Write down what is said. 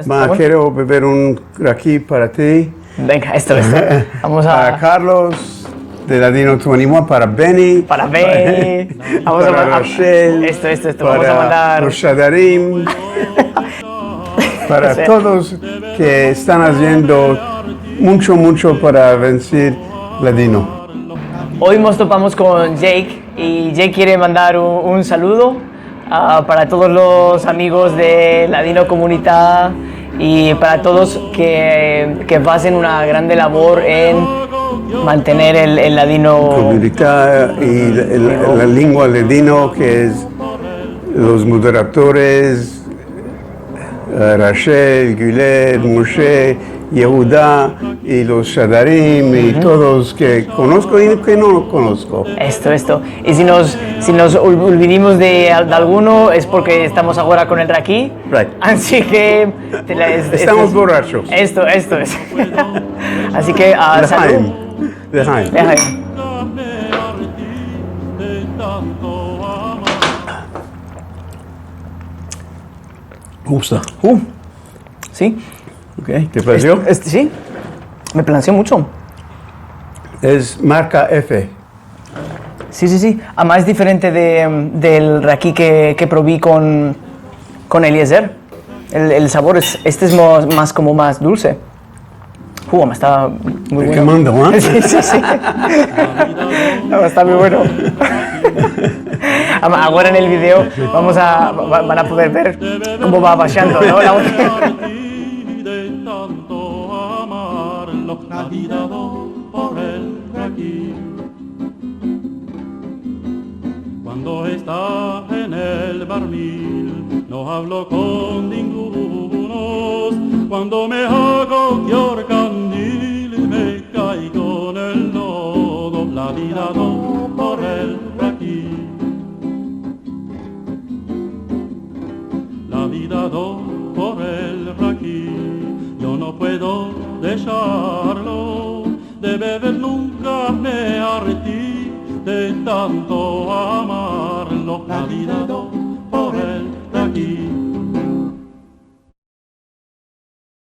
Ma, quiero beber un raki para ti. Venga, esto. Vamos Para a... Carlos, de Ladino 21, para Benny. Para Benny. Vamos para a mandar... Rachel. Esto. Para Vamos a mandar... los Shadarim. Para Sí. todos que están haciendo mucho para vencer Ladino. Hoy nos topamos con Jake y Jake quiere mandar un saludo para todos los amigos de Ladino Comunidad y para todos que hacen una grande labor en mantener el ladino Comunidad y la lengua ladino, que es los moderadores, Rachel, Gulet, Moshe, Yehuda y los Shadarim y todos que conozco y que no conozco. Esto. Y si nos olvidamos de alguno es porque estamos ahora con el Raki. Right. Así que... Estamos borrachos. Esto es. Así que... salud. L'chaim. L'chaim. ¿Cómo está? Sí. Okay. ¿Te pareció? Sí. Me planteó mucho. Es marca F. Sí. Además es diferente del Raki que probé con Eliezer. El sabor este es más dulce. Me está muy bueno. Quemando, ¿eh? Sí. Está muy bueno. Ahora en el video van a poder ver cómo va bajando, ¿no? La botella. Cuando está en el barmil, no hablo con ninguno. Cuando me hago candil, me caigo en el lodo. La vida no por el aquí. La vida no por el aquí. Yo no puedo dejarlo. De beber nunca me hartí. De tanto amarlo, la vida por el aquí.